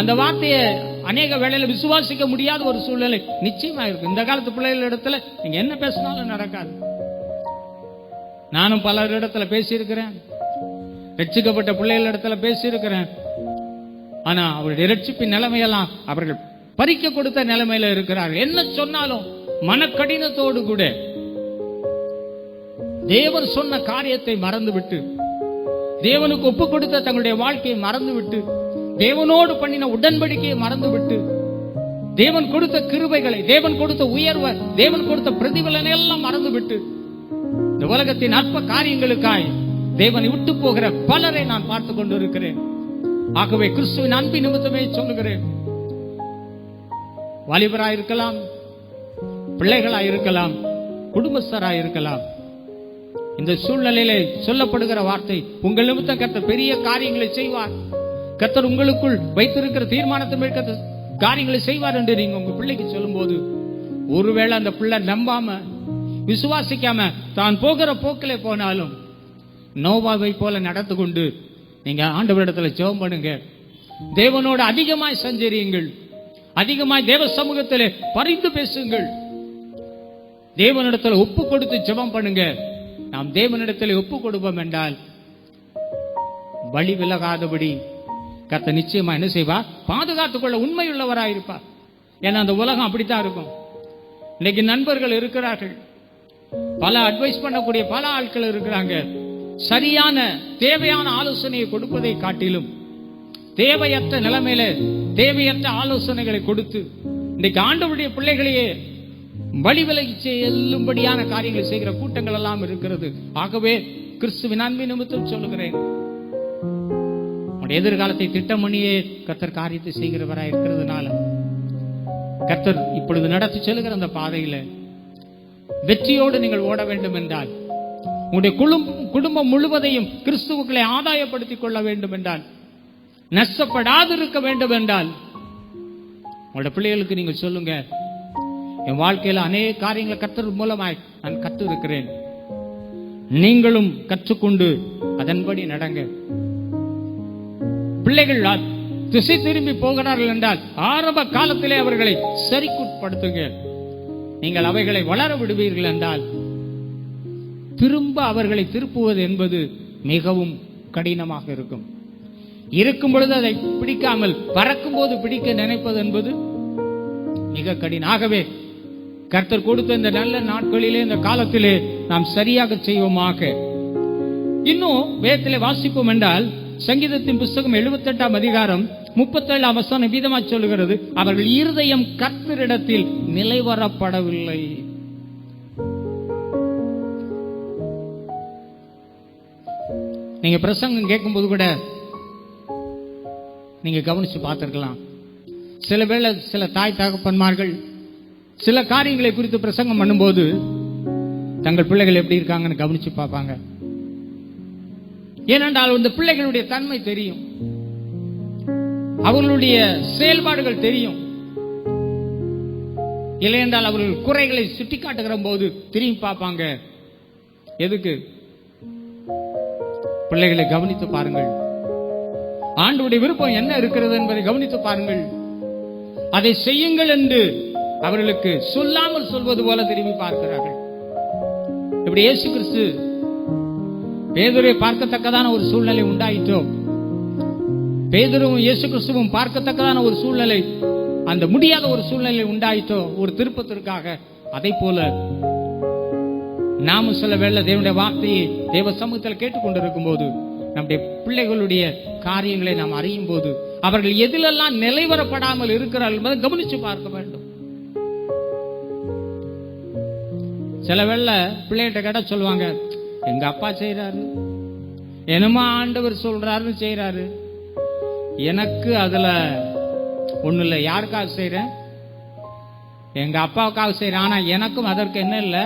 அந்த வார்த்தையை அநேக வேளையில விசுவாசிக்க முடியாத ஒரு சூழ்நிலை நிச்சயமா இருக்கு. இந்த காலத்து பிள்ளைகள் இடத்துல நீங்க என்ன பேசினாலும் நடக்காது. நானும் பலர் இடத்துல பேசியிருக்கிறேன், ரட்சிக்கப்பட்ட பிள்ளைகள் இடத்துல பேசியிருக்கிறேன். ஆனா அவருடைய ரட்சிப்பின் நிலைமையெல்லாம் அவர்கள் பறிக்க கொடுத்த நிலைமையில இருக்கிறார்கள். என்ன சொன்னாலும் மனக்கடினத்தோடு கூட தேவன் சொன்ன காரியத்தை மறந்துவிட்டு, தேவனுக்கு ஒப்பு கொடுத்த தங்களுடைய வாழ்க்கையை மறந்துவிட்டு, தேவனோடு பண்ணின உடன்படிக்கையை மறந்துவிட்டு, தேவன் கொடுத்த கிருபைகளை, தேவன் கொடுத்த உயர்வை, தேவன் கொடுத்த பிரதிபலனை எல்லாம் மறந்துவிட்டு இந்த உலகத்தின் அற்ப காரியங்களுக்காய் தேவனை விட்டு போகிற பலரை நான் பார்த்து கொண்டிருக்கிறேன். ஆகவே கிறிஸ்துவின் அன்பின் நிமித்தமே சொல்லுகிறேன், வாலிபராயிருக்கலாம், பிள்ளைகளாயிருக்கலாம், குடும்பஸ்தராயிருக்கலாம், இந்த சூழ்நிலையிலே சொல்லப்படுகிற வார்த்தை, உங்கள் நிமித்தம் கர்த்தர் பெரிய காரியங்களை செய்வார், கர்த்தர் உங்களுக்குள் வைத்திருக்கிற தீர்மானத்தை கர்த்தர் காரியங்களை செய்வார் என்று நீங்க உங்க பிள்ளைக்கு சொல்லும் போது, ஒருவேளை அந்த பிள்ளை நம்பாம விசுவாசிக்காம தான் போகிற போக்கிலே போனாலும் நோவாவை போல நடந்து கொண்டு நீங்க ஆண்டவரிடத்தில் ஜெபம் பண்ணுங்க. தேவனோடு அதிகமாய் சஞ்சரியுங்கள், அதிகமாய் தேவ சமூகத்திலே பரிந்து பேசுங்கள், தேவனிடத்தில் ஒப்பு கொடுத்து ஜெபம் பண்ணுங்க. நாம் தேவனிடத்தில் ஒப்பு கொடுப்போம் என்றால் வழி விலகாதபடி கர்த்தர் நிச்சயமா என்ன செய்வார்? பாதுகாத்துக் கொள்ள உண்மையுள்ளவராயிருப்பார். ஏன்னா அந்த உலகம் அப்படித்தான் இருக்கும். இன்னைக்கு நண்பர்கள் இருக்கிறார்கள், பல அட்வைஸ் பண்ணக்கூடிய பல ஆட்கள் இருக்கிறாங்க. சரியான தேவையான ஆலோசனையை கொடுப்பதை காட்டிலும் தேவையற்ற நிலைமையில தேவையற்ற ஆலோசனைகளை கொடுத்து இன்னைக்கு ஆண்டவருடைய பிள்ளைகளையே வழி விலகி செல்லும்படியான காரியங்களை செய்கிற கூட்டங்கள் எல்லாம் இருக்கிறது. ஆகவே கிறிஸ்துவின் அன்பின் நிமித்தம் சொல்லுகிறேன், எதிர்காலத்தை திட்டம் பண்ணியே கர்த்தர் காரியத்தை செய்கிறவராய் இருக்கிறதுனால கர்த்தர் இப்பொழுது நடத்தி செல்லுகிற அந்த பாதையில வெற்றியோடு நீங்கள் ஓட வேண்டும் என்றால், உங்களுடைய குடும்பம் முழுவதையும் கிறிஸ்துவுக்களை ஆதாயப்படுத்திக் கொள்ள வேண்டும் என்றால், நஷ்டப்படாது இருக்க வேண்டும் என்றால், உங்களுடைய பிள்ளைகளுக்கு நீங்கள் சொல்லுங்க, என் வாழ்க்கையில் அநேக காரியங்களை கர்த்தர் மூலமாய் நான் கற்று இருக்கிறேன், நீங்களும் கற்றுக்கொண்டு அதன்படி நடங்க. பிள்ளைகள் திசை திரும்பி போகிறார்கள் என்றால் ஆரம்ப காலத்திலே அவர்களை சரிக்குட்படுத்துங்க. நீங்கள் அவைகளை வளர விடுவீர்கள் என்றால் திரும்ப அவர்களை திருப்புவது என்பது மிகவும் கடினமாக இருக்கும். இருக்கும் பொழுது அதை பிடிக்காமல் பறக்கும் போது பிடிக்க நினைப்பது என்பது மிக கடினம். ஆகவே கர்த்தர் கொடுத்த இந்த நல்ல நாட்களிலே, இந்த காலத்திலே நாம் சரியாக செய்வோமாக. இன்னும் வேதத்திலே வாசிப்போம் என்றால், சங்கீதத்தின் புஸ்தகம் 78ஆம் அதிகாரம் 37ஆம் வசனம் வீதமாய் சொல்லுகிறது, அவர்கள் இருதயம் கர்த்தரிடத்தில் நிலைவரப்படவில்லை. நீங்க பிரசங்கம் கேட்கும்போது கூட நீங்க கவனிச்சு பார்த்திருக்கலாம். சில வேளை சில தாய் தகப்பன்மார்கள் சில காரியங்களை குறித்து பிரசங்கம் பண்ணும்போது தங்கள் பிள்ளைகள் எப்படி இருக்காங்கன்னு கவனிச்சு பார்ப்பாங்க. ஏனென்றால் இந்த பிள்ளைகளுடைய தன்மை தெரியும், அவர்களுடைய செயல்பாடுகள் தெரியும். இல்லையென்றால் அவர்கள் குறைகளை சுட்டி காட்டுகிற போது திரும்பி பார்ப்பாங்க. எதுக்கு? பிள்ளைகளை கவனித்து பாருங்கள், ஆண்டவருடைய விருப்பம் என்ன இருக்கிறது என்பதை கவனித்து பாருங்கள். அதை செய்யுங்கள் என்று அவர்களுக்கு சொல்லாமல் சொல்வது போல திரும்பி பார்க்கிறார்கள். இப்படி இயேசு கிறிஸ்து பேதுருவை பார்க்கத்தக்கதான ஒரு சூழ்நிலை உண்டாயிற்றோ, பேதுருவும் இயேசு கிறிஸ்துவும் பார்க்கத்தக்கதான ஒரு சூழ்நிலை, அந்த முடியாத ஒரு சூழ்நிலை உண்டாயிற்றோ ஒரு திருப்பத்திற்காக, அதை போல நாமும் சில வேளை தேவனுடைய வார்த்தையை தேவ சமூகத்தில் கேட்டுக்கொண்டிருக்கும் போது, நம்முடைய பிள்ளைகளுடைய காரியங்களை நாம் அறியும் போது, அவர்கள் எதிலெல்லாம் நிலைவரப்படாமல் இருக்கிறார்கள் என்பதை கவனிச்சு பார்க்க வேண்டும். சில வேளை பிள்ளைகிட்ட கேட்ட சொல்லுவாங்க, எங்க அப்பா செய்யறாரு, என்னமா ஆண்டவர் சொல்றாருன்னு செய்யறாரு, எனக்கு அதுல ஒண்ணு இல்லை, யாருக்காக செய்யறேன்? எங்க அப்பாவுக்காக செய்யறேன், ஆனா எனக்கும் அதற்கு என்ன இல்லை,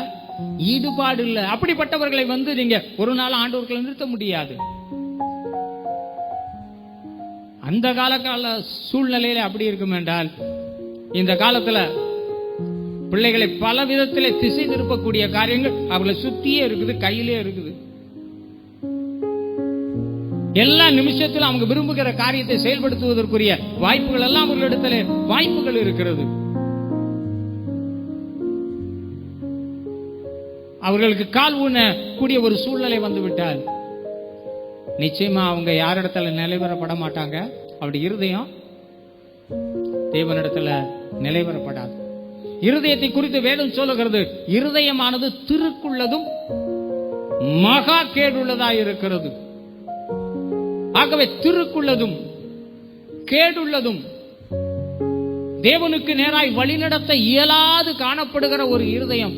ஈடுபாடு இல்லை. அப்படிப்பட்டவர்களை நீங்க ஒரு நாள் ஆண்டவர்களை நிறுத்த முடியாது. அந்த கால சூழ்நிலையில அப்படி இருக்கும் என்றால், இந்த காலத்துல பிள்ளைகளை பல விதத்திலே திசை திருப்பக்கூடிய காரியங்கள் அவர்களை சுத்தியே இருக்குது, கையிலே இருக்குது. எல்லா நிமிஷத்திலும் அவங்க விரும்புகிற காரியத்தை செயல்படுத்துவதற்குரிய வாய்ப்புகள் எல்லாம் அவர்களிடத்திலே வாய்ப்புகள் இருக்கிறது. அவர்களுக்கு கால் ஊன கூடிய ஒரு சூழ்நிலை வந்துவிட்டால் நிச்சயமா அவங்க யாரிடத்துல நிலைவரப்பட மாட்டாங்க. அவருடைய இருதயம் தேவனிடத்துல நிலைவரப்படாது. இருதயத்தை குறித்து வேதம் சொல்லுகிறது, இருதயமானது திருக்குள்ளதும் மகா கேடுள்ளதாய் இருக்கிறது. ஆகவே திருக்குள்ளதும் கேடுள்ளதும் தேவனுக்கு நேராய் வழிநடத்த இயலாது காணப்படுகிற ஒரு இருதயம்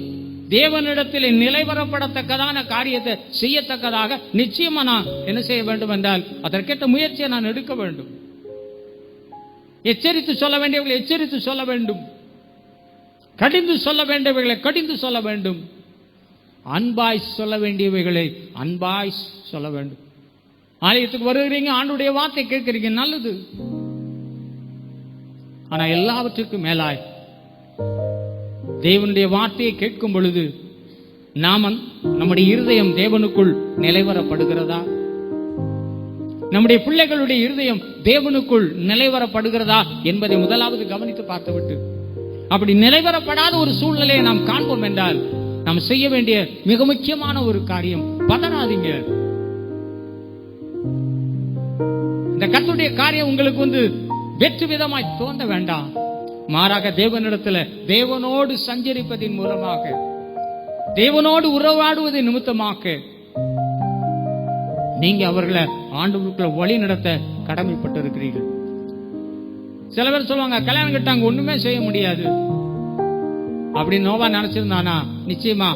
தேவனிடத்தில் நிலைவரப்படத்தக்கதான காரியத்தை செய்யத்தக்கதாக நிச்சயமா நான் என்ன செய்ய வேண்டும் என்றால் அதற்கேற்ற முயற்சியை நான் எடுக்க வேண்டும். எச்சரித்து சொல்ல வேண்டியவர்களை எச்சரித்து சொல்ல வேண்டும். கடிந்து சொல்ல வேண்டியவைகளை கடிந்து சொல்ல வேண்டும். அன்பாய் சொல்ல வேண்டியவைகளை அன்பாய் சொல்ல வேண்டும். ஆலயத்துக்கு வருகிறீங்க, ஆண்டுடைய வார்த்தை கேட்கிறீங்க, நல்லது. ஆனா எல்லாவற்றுக்கும் மேலாய் தேவனுடைய வார்த்தையை கேட்கும் பொழுது நம்முடைய இருதயம் தேவனுக்குள் நிலைவரப்படுகிறதா? நம்முடைய பிள்ளைகளுடைய இருதயம் தேவனுக்குள் நிலைவரப்படுகிறதா என்பதை முதலாவது கவனித்து பார்த்துவிட்டு, அப்படி நிலைவரப்படாத ஒரு சூழ்நிலையை நாம் காண்போம் என்றால் நாம் செய்ய வேண்டிய மிக முக்கியமான ஒரு காரியம், பதறாதீங்க. இந்த கர்த்தருடைய காரியம் உங்களுக்கு வெற்று விதமாய் தோன்ற வேண்டாம். மாறாக தேவனிடத்துல தேவனோடு சஞ்சரிப்பதின் மூலமாக, தேவனோடு உறவாடுவதை நிமித்தமாக நீங்க அவர்களை ஆண்டவருக்குள்ள வழி நடத்த கடமைப்பட்டிருக்கிறீர்கள். சில பேர் சொல்லுவாங்க, கல்யாணம் கட்டாங்க ஒண்ணுமே செய்ய முடியாது அப்படின்னு நோவா நினைச்சிருந்தானா நிச்சயமா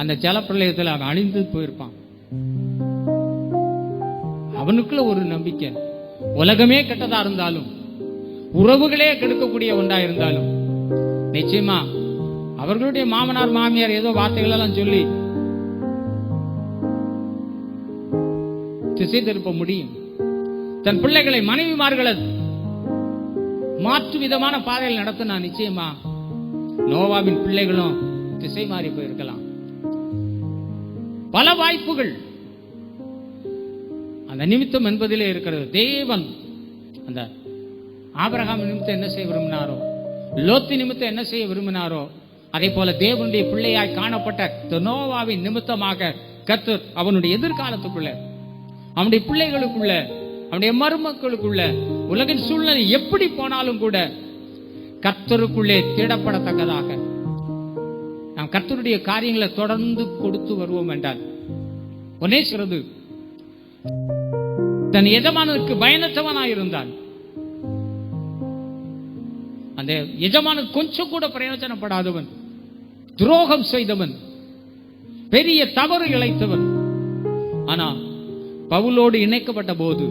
அந்த ஜலப்பிரளயத்தில் அவன் அழிந்து போயிருப்பான். அவனுக்குள்ள ஒரு நம்பிக்கை, உலகமே கெட்டதா இருந்தாலும் உறவுகளே கெடுக்கக்கூடிய ஒன்றா இருந்தாலும் நிச்சயமா அவர்களுடைய மாமனார் மாமியார் ஏதோ வார்த்தைகள் எல்லாம் சொல்லி திசை திருப்ப முடியும். தன் பிள்ளைகளை மனைவிமார்களை மாற்று விதமான பாதையில் நடத்தினா நிச்சயமா நோவாவின் பிள்ளைகளும் திசை மாறி போயிருக்கலாம். பல வாய்ப்புகள் அந்த நிமித்தம் என்பதிலே இருக்கிறது. தேவன் அந்த ஆபிரகாம் நிமித்தம் என்ன செய்ய விரும்பினாரோ, லோத்து நிமித்தம் என்ன செய்ய விரும்பினாரோ, அதே போல தேவனுடைய பிள்ளையாய் காணப்பட்ட நோவாவின் நிமித்தமாக கர்த்தர் அவனுடைய எதிர்காலத்துக்குள்ள, அவனுடைய பிள்ளைகளுக்குள்ள, அவனுடைய மருமக்களுக்குள்ள, உலகின் சூழ்நிலை எப்படி போனாலும் கூட கர்த்தருக்குள்ளே தேடப்படத்தக்கதாக நாம் கர்த்தருடைய காரியங்களை தொடர்ந்து கொடுத்து வருவோம் என்றால், ஒனேசிறது தன் எஜமானுக்கு பயனற்றவனாயிருந்தான். அந்த எஜமானு கொஞ்சம் கூட பிரயோஜனப்படாதவன், துரோகம் செய்தவன், பெரிய தவறு இழைத்தவன். ஆனா பவுலோடு இணைக்கப்பட்ட போது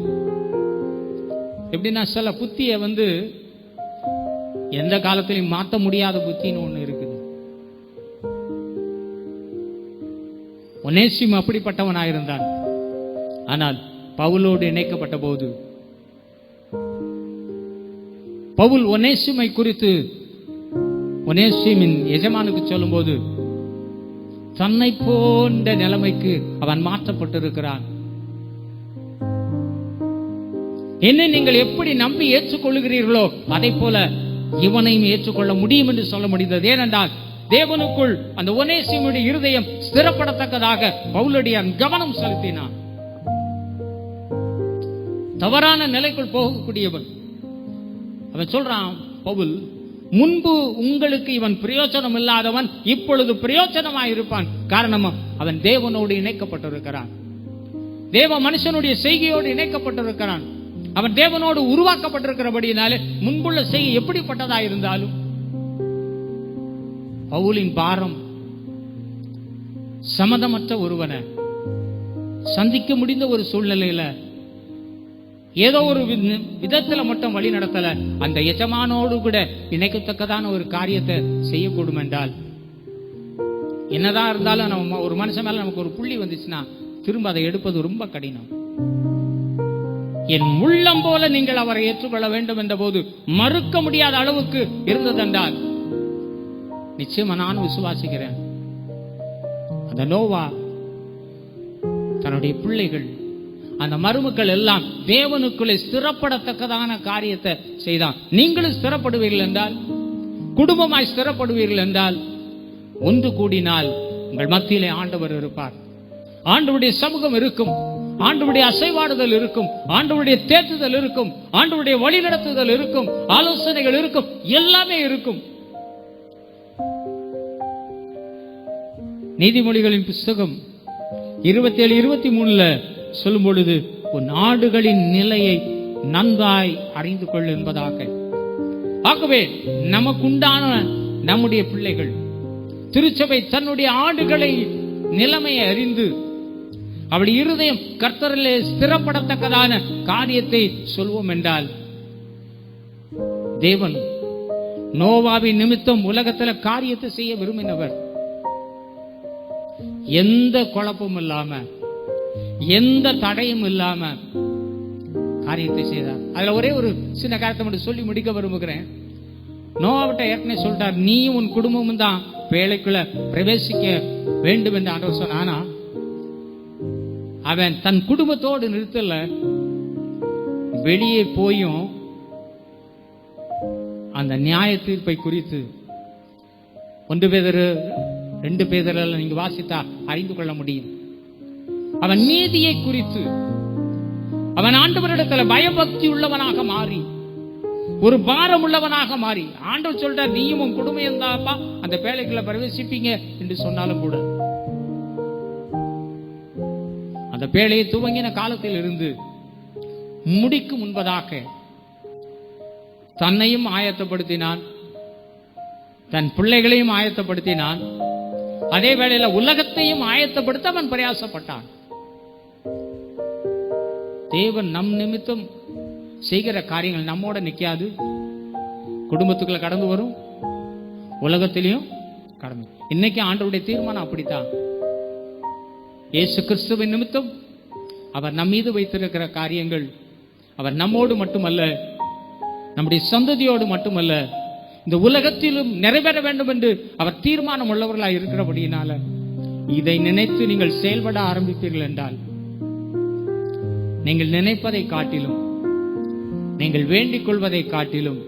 எப்படின்னா, சில புத்திய எந்த காலத்திலையும் மாற்ற முடியாத புத்தின்னு ஒண்ணு இருக்குது. ஒனேசிம் அப்படிப்பட்டவனாயிருந்தான். ஆனால் பவுலோடு இணைக்கப்பட்ட போது பவுல் ஒனேசிமை குறித்து ஒனேசிமின் எஜமானுக்கு சொல்லும் போது தன்னை போன்ற நிலைமைக்கு அவன் மாற்றப்பட்டிருக்கிறான். என்னை நீங்கள் எப்படி நம்பி ஏற்றுக்கொள்கிறீர்களோ அதை போல இவனையும் ஏற்றுக்கொள்ள முடியும் என்று சொல்ல முடிந்தது. ஏனென்றால் தேவனுக்குள் அந்த ஒனேசிமுடைய இருதயம் ஸ்திரப்படத்தக்கதாக பவுலுடைய கவனம் செலுத்தினான். தவறான நிலைக்குள் போகக்கூடியவன் அவன் சொல்றான், பவுல், முன்பு உங்களுக்கு இவன் பிரயோஜனம் இல்லாதவன் இப்பொழுது பிரயோஜனமாயிருப்பான். காரணம், அவன் தேவனோடு இணைக்கப்பட்டிருக்கிறான், தேவ மனுஷனுடைய செய்கையோடு இணைக்கப்பட்டிருக்கிறான். அவன் தேவனோடு உருவாக்கப்பட்டிருக்கிறபடியினாலே முன்புள்ள செய்கை எப்படிப்பட்டதா இருந்தாலும் பவுலின் பாரம் சம்மதமற்ற ஒருவனை சந்திக்க முடிந்த ஒரு சூழ்நிலையில ஏதோ ஒரு விதத்துல மட்டும் வழி நடத்தல, அந்த எஜமானோடு கூட இணைக்கத்தக்கதான ஒரு காரியத்தை செய்யக்கூடும் என்றால், என்னதான் இருந்தாலும் நம்ம ஒரு மனுஷன் மேல நமக்கு ஒரு புள்ளி வந்துச்சுன்னா திரும்ப அதை எடுப்பது ரொம்ப கடினம். என் உள்ளம் போல நீங்கள் அவரை ஏற்றுக்கொள்ள வேண்டும் என்ற போது மறுக்க முடியாத அளவுக்கு இருந்ததென்றால் நிச்சயமா நான் விசுவாசிக்கிறேன், அந்த நோவா தன்னுடைய பிள்ளைகள் அந்த மருமக்கள் எல்லாம் தேவனுக்குள்ளே ஸ்திரப்படத்தக்கதான காரியத்தை செய்தான். நீங்களும் ஸ்திரப்படுவீர்கள் என்றால், குடும்பமாய் ஸ்திரப்படுவீர்கள் என்றால், ஒன்று கூடினால் உங்கள் மத்தியிலே ஆண்டவர் இருப்பார். ஆண்டவருடைய சமூகம் இருக்கும், ஆண்டவருடைய அசைவாடுதல் இருக்கும், ஆண்டவருடைய தேற்றுதல் இருக்கும், ஆண்டவருடைய வழிநடத்துதல் இருக்கும், ஆலோசனைகள் இருக்கும், எல்லாமே இருக்கும். நீதிமொழிகளின் புஸ்தகம் 27-23 சொல்லும் பொழுது, உன் நாடுகளின் நிலையை நன்றாய் அறிந்து கொள் என்பதாக. ஆகவே நமக்குண்டான நம்முடைய பிள்ளைகள் திருச்சபை தன்னுடைய ஆடுகளை நிலைமையை அறிந்து அவள் இருதயம் கர்த்தரிலே ஸ்திரப்படத்தக்கதான காரியத்தை சொல்வோம் என்றால், தேவன் நோவாவின் நிமித்தம் உலகத்துல காரியத்தை செய்ய விரும்பினவர். எந்த குழப்பமும் இல்லாம, எந்த தடையும் இல்லாம காரியத்தை செய்தார். அதுல ஒரே ஒரு சின்ன காரியத்தை மட்டும் சொல்லி முடிக்க விரும்புகிறேன். நோவாவிட்ட ஏற்கனவே சொல்லிட்டார், நீயும் உன் குடும்பமும் தான் வேலைக்குள்ள பிரவேசிக்க வேண்டும் என்று ஆண்டவர் சொன்னானா, அவன் தன் குடும்பத்தோடு நிறுத்தல, வெளியே போயும் அந்த நியாய தீர்ப்பை குறித்து 1 பேதுரு 2 பேதுருல நீங்க வாசித்தா அறிந்து கொள்ள முடியும். அவன் நீதியை குறித்து அவன் ஆண்டவரிடத்துல பயபக்தி உள்ளவனாக மாறி, ஒரு பாரம் உள்ளவனாக மாறி, ஆண்டவர் சொல்றார் நீயும் உன் குடும்பம் இருந்தாப்பா அந்த பேழைக்குள்ள பிரவேசிப்பீங்க என்று சொன்னாலும் கூட, அந்த பேழையை துவங்கின காலத்தில் இருந்து முடிக்கும் முன்பதாக தன்னையும் ஆயத்தப்படுத்தினான், தன் பிள்ளைகளையும் ஆயத்தப்படுத்தினான், அதே வேளையில உலகத்தையும் ஆயத்தப்படுத்த அவன் பிரயாசப்பட்டான். தேவன் நம் நிமித்தம் செய்கிற காரியங்கள் நம்மோட நிக்காது, குடும்பத்துக்குள்ள கடந்து வரும், உலகத்திலையும் கடந்து. இன்னைக்கு ஆண்டவருடைய தீர்மானம் அப்படித்தான். இயேசு கிறிஸ்துவின் நிமித்தம் அவர் நம் மீது வைத்திருக்கிற காரியங்கள் அவர் நம்மோடு மட்டுமல்ல, நம்முடைய சந்ததியோடு மட்டுமல்ல, இந்த உலகத்திலும் நிறைவேற வேண்டும் என்று அவர் தீர்மானம் உள்ளவர்களாக இருக்கிறபடியினால இதை நினைத்து நீங்கள் செயல்பட ஆரம்பிப்பீர்கள் என்றால், நீங்கள் நினைப்பதை காட்டிலும், நீங்கள் வேண்டிக் கொள்வதை காட்டிலும்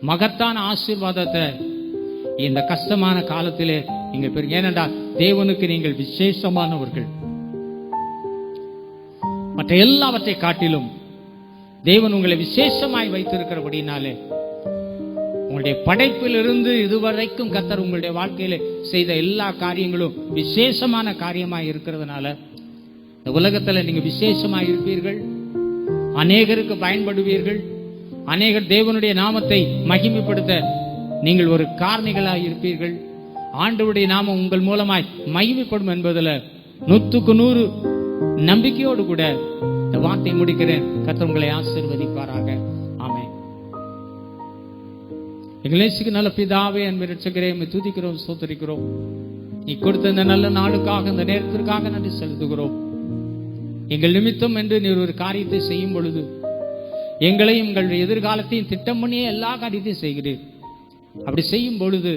மகத்தான ஆசீர்வாதத்தை இந்த கஷ்டமான காலத்திலே நீங்கள் பெறுங்க. ஏனென்றால் தேவனுக்கு நீங்கள் விசேஷமானவர்கள். மற்ற எல்லாவற்றை காட்டிலும் தேவன் உங்களை விசேஷமாய் வைத்திருக்கிறபடினாலே, உங்களுடைய படைப்பிலிருந்து இதுவரைக்கும் கர்த்தர் உங்களுடைய வாழ்க்கையில செய்த எல்லா காரியங்களும் விசேஷமான காரியமாய் இருக்கிறதுனால இந்த உலகத்துல நீங்க விசேஷமாய் இருப்பீர்கள், அநேகருக்கு பயன்படுவீர்கள், அநேகர் தேவனுடைய நாமத்தை மகிமைப்படுத்த நீங்கள் ஒரு காரணிகளாய் இருப்பீர்கள். ஆண்டவருடைய நாமம் உங்கள் மூலமாய் மகிமைப்படும் என்பதில் 100க்கு 100 நம்பிக்கையோடு கூட இந்த வார்த்தை முடிக்கிறேன். கர்த்தர் உங்களை ஆசீர்வதிப்பாராக. ஆமென். எங்களேசுக்கு நல்ல பிதாவே, அன்பு இரட்சகரே, உம்மை துதிக்கிறோம், ஸ்தோத்திரிக்கிறோம். நீ கொடுத்த இந்த நல்ல நாளுக்காக, இந்த நேரத்திற்காக நன்றி செலுத்துகிறோம். எங்கள் நிமித்தம் என்று நீர் ஒரு காரியத்தை செய்யும் பொழுது எங்களையும் எங்களுடைய எதிர்காலத்தையும் திட்டம் பண்ணியே எல்லா காரியத்தையும் செய்கிறீர். அப்படி செய்யும் பொழுது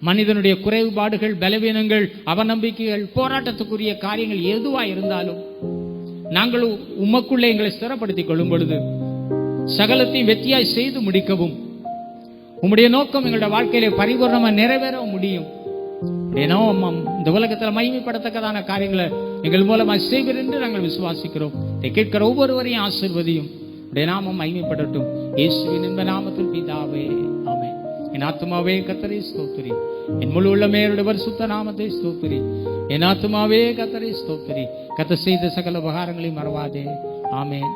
மனிதனுடைய குறைபாடுகள், பலவீனங்கள், அவநம்பிக்கைகள், போராட்டத்துக்குரிய காரியங்கள் எதுவாக இருந்தாலும் நாங்கள் உமக்குள்ளே எங்களை ஸ்திரப்படுத்திக் கொள்ளும் பொழுது சகலத்தையும் வெற்றியாய் செய்து முடிக்கவும் உம்முடைய நோக்கம் எங்களுடைய வாழ்க்கையிலே பரிபூர்ணமாக நிறைவேற முடியும். இந்த உலகத்தில் மகிமைப்படத்தக்கதான காரியங்களை எங்கள் மூலமாக செய்வீர் என்று நாங்கள் விசுவாசிக்கிறோம். கேட்கிற ஒவ்வொருவரையும் ஆசீர்வதியும். உடைய நாமம் மகிமைப்படட்டும். இயேசுவின் இன்ப நாமத்தில் பிதாவே, ஆமென். என் ஆத்துமாவே கர்த்தரை ஸ்தோத்திரி, என் முழு உள்ளமே அவருடைய பரிசுத்த நாமத்தை ஸ்தோத்திரி. என் ஆத்துமாவே கர்த்தரை ஸ்தோத்திரி, கர்த்தர் செய்த சகல உபகாரங்களையும் மறவாதே. ஆமென்.